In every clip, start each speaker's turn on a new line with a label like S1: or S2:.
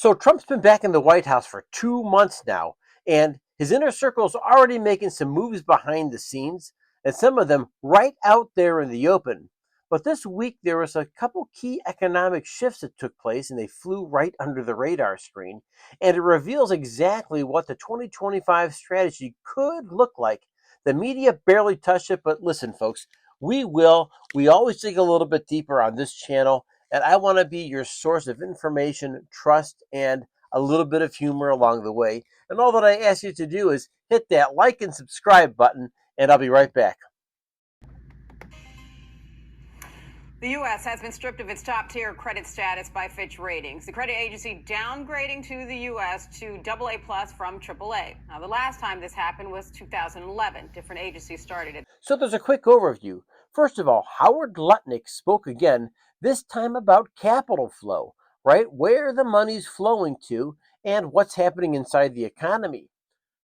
S1: So Trump's been back in the White House for 2 months now, and his inner circle is already making some moves behind the scenes, and some of them right out there in the open. But this week there was a couple key economic shifts that took place, and they flew right under the radar screen. And it reveals exactly what the 2025 strategy could look like. The media barely touched it, but listen, folks, we will. We always dig a little bit deeper on this channel, and I want to be your source of information, trust, and a little bit of humor along the way. And all that I ask you to do is hit that like and subscribe button, and I'll be right back.
S2: The U.S. has been stripped of its top-tier credit status by Fitch Ratings, the credit agency downgrading to the U.S. to AA plus from AAA. Now, the last time this happened was 2011. Different agencies started it.
S1: So there's a quick overview. First of all, Howard Lutnick spoke again, this time about capital flow, right? Where the money's flowing to and what's happening inside the economy.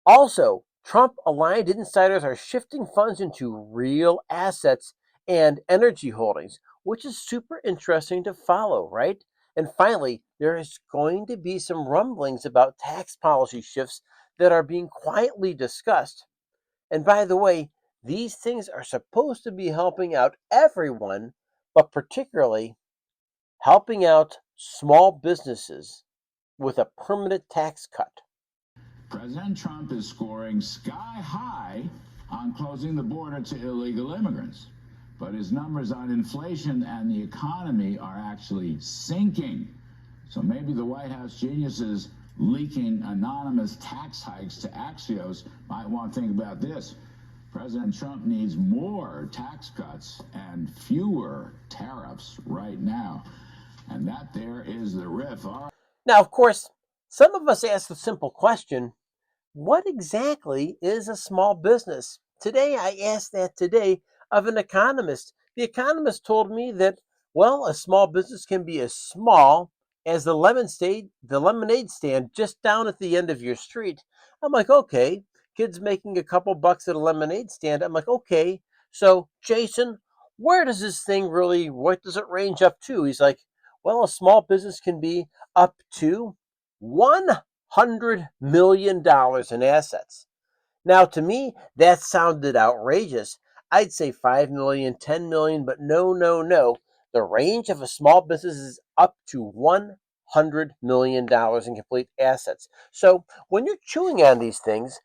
S1: Also, Trump-aligned insiders are shifting funds into real assets and energy holdings, which is super interesting to follow, right? And finally, there is going to be some rumblings about tax policy shifts that are being quietly discussed. And by the way, these things are supposed to be helping out everyone, but particularly helping out small businesses with a permanent tax cut.
S3: President Trump is scoring sky high on closing the border to illegal immigrants. But his numbers on inflation and the economy are actually sinking. So maybe the White House geniuses leaking anonymous tax hikes to Axios might want to think about this. President Trump needs more tax cuts and fewer tariffs right now. And that there is the riff.
S1: Now, of course, some of us ask the simple question, what exactly is a small business? Today, I asked that today of an economist. The economist told me that, well, a small business can be as small as the lemonade stand just down at the end of your street. I'm like, okay, kids making a couple bucks at a lemonade stand. I'm like, okay, so Jason, what does it range up to? He's like, well, a small business can be up to $100 million in assets. Now, to me, that sounded outrageous. I'd say 5 million, 10 million, but no, no, no. The range of a small business is up to $100 million in complete assets. So when you're chewing on these things,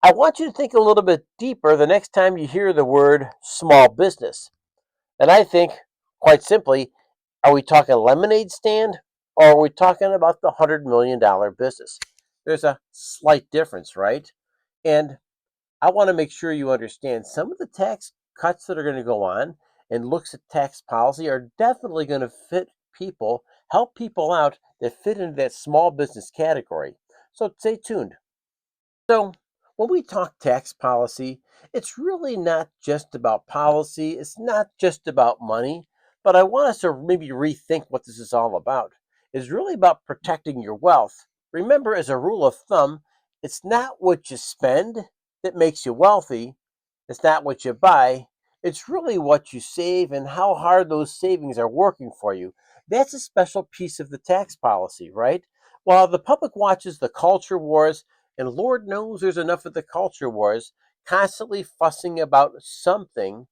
S1: I want you to think a little bit deeper the next time you hear the word small business. And I think, quite simply, are we talking lemonade stand or are we talking about the $100 million business? There's a slight difference, right? And I want to make sure you understand some of the tax cuts that are going to go on and looks at tax policy are definitely going to help people out that fit into that small business category. So stay tuned. So, when we talk tax policy, it's really not just about policy, it's not just about money, but I want us to maybe rethink what this is all about. It's really about protecting your wealth. Remember, as a rule of thumb, it's not what you spend that makes you wealthy, it's not what you buy, it's really what you save and how hard those savings are working for you. That's a special piece of the tax policy, right? While the public watches the culture wars, and Lord knows there's enough of the culture wars, constantly fussing about something,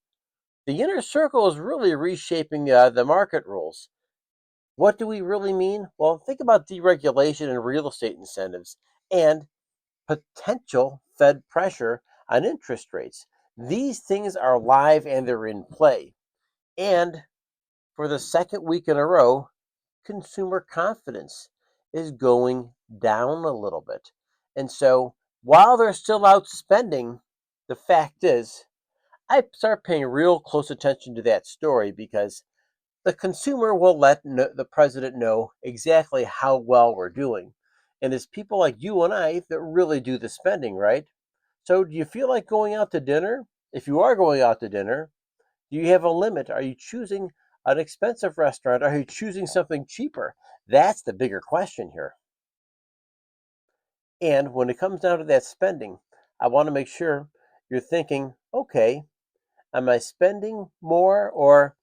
S1: the inner circle is really reshaping the market rules. What do we really mean? Well, think about deregulation and real estate incentives and potential Fed pressure on interest rates. These things are live and they're in play. And for the second week in a row, consumer confidence is going down a little bit. And so while they're still out spending, the fact is, I start paying real close attention to that story because the consumer will let the president know exactly how well we're doing. And it's people like you and I that really do the spending, right? So do you feel like going out to dinner? If you are going out to dinner, do you have a limit? Are you choosing an expensive restaurant? Are you choosing something cheaper? That's the bigger question here. And when it comes down to that spending, I want to make sure you're thinking, okay, am I spending more or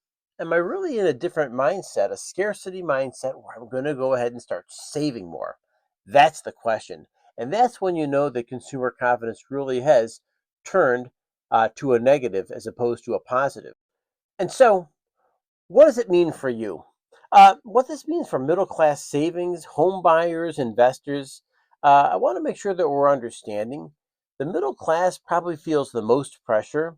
S1: Am I really in a different mindset, a scarcity mindset, where I'm going to go ahead and start saving more? That's the question. And that's when you know that consumer confidence really has turned to a negative as opposed to a positive. And so, what does it mean for you? What this means for middle class savings, home buyers, investors, I want to make sure that we're understanding. The middle class probably feels the most pressure.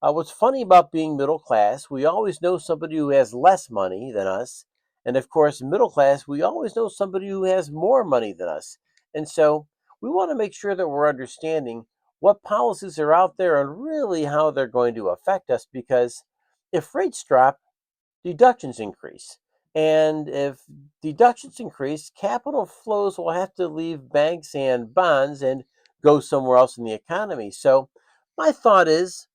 S1: What's funny about being middle class, we always know somebody who has less money than us. And of course, middle class, we always know somebody who has more money than us. And so we want to make sure that we're understanding what policies are out there and really how they're going to affect us because if rates drop, deductions increase. And if deductions increase, capital flows will have to leave banks and bonds and go somewhere else in the economy. So, my thought is,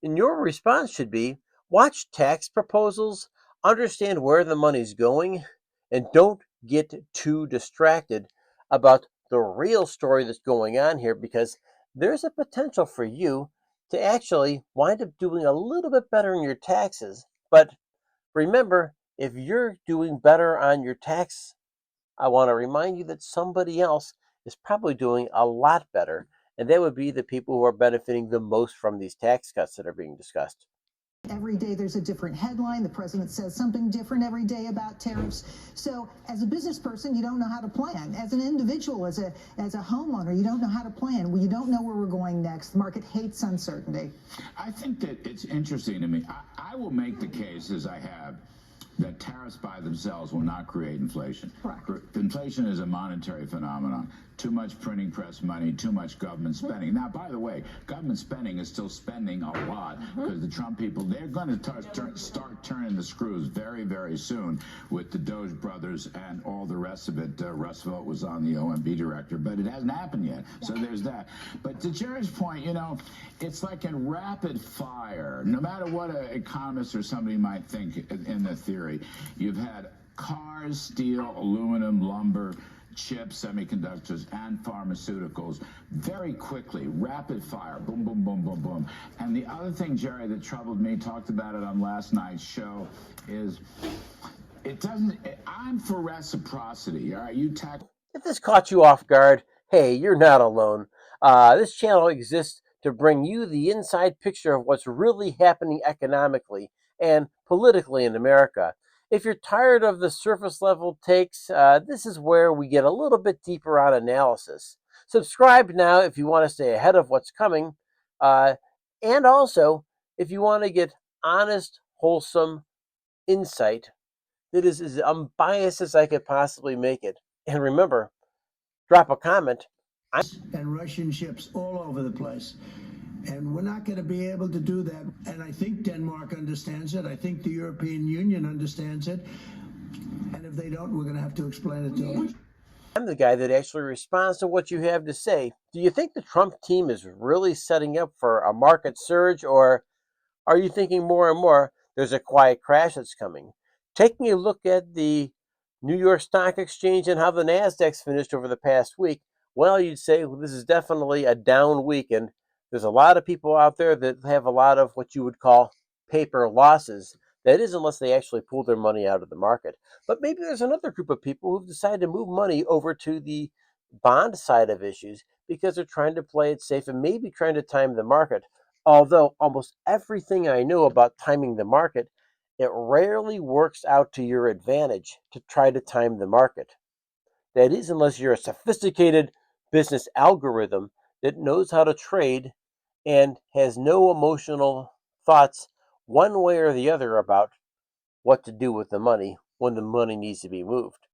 S1: and your response should be watch tax proposals, understand where the money's going, and don't get too distracted about the real story that's going on here because there's a potential for you to actually wind up doing a little bit better in your taxes. But remember, if you're doing better on your tax, I want to remind you that somebody else is probably doing a lot better, and that would be the people who are benefiting the most from these tax cuts that are being discussed.
S4: Every day there's a different headline. The president says something different every day about tariffs. So as a business person, you don't know how to plan. As an individual, as a homeowner, you don't know how to plan. Well, you don't know where we're going next. The market hates uncertainty.
S3: I think that it's interesting to me. I will make the case, as I have, that tariffs by themselves will not create inflation.
S4: Correct.
S3: Inflation is a monetary phenomenon. Too much printing press money, too much government spending. Now, by the way, government spending is still spending a lot because the Trump people, they're going to start turning the screws very, very soon with the Doge brothers and all the rest of it. Roosevelt was on the OMB director, but it hasn't happened yet. So there's that. But to Jerry's point, it's like in rapid fire. No matter what an economist or somebody might think in the theory, you've had cars, steel, aluminum, lumber, chips, semiconductors, and pharmaceuticals very quickly, rapid fire, boom, boom, boom, boom, boom. And the other thing, Jerry, that troubled me, talked about it on last night's show, is I'm for reciprocity. All right,
S1: If this caught you off guard, hey, you're not alone. This channel exists to bring you the inside picture of what's really happening economically and politically in America. If you're tired of the surface level takes, this is where we get a little bit deeper on analysis. Subscribe now if you want to stay ahead of what's coming. And also, if you want to get honest, wholesome insight that is as unbiased as I could possibly make it. And remember, drop a comment.
S5: And Russian ships all over the place. And we're not going to be able to do that. And I think Denmark understands it. I think the European Union understands it. And if they don't, we're going to have to explain it to them.
S1: I'm the guy that actually responds to what you have to say. Do you think the Trump team is really setting up for a market surge, or are you thinking more and more there's a quiet crash that's coming? Taking a look at the New York Stock Exchange and how the Nasdaq's finished over the past week, well, you'd say well, this is definitely a down week, and there's a lot of people out there that have a lot of what you would call paper losses. That is, unless they actually pull their money out of the market. But maybe there's another group of people who've decided to move money over to the bond side of issues because they're trying to play it safe and maybe trying to time the market. Although almost everything I know about timing the market, it rarely works out to your advantage to try to time the market. That is, unless you're a sophisticated business algorithm that knows how to trade and has no emotional thoughts one way or the other about what to do with the money when the money needs to be moved.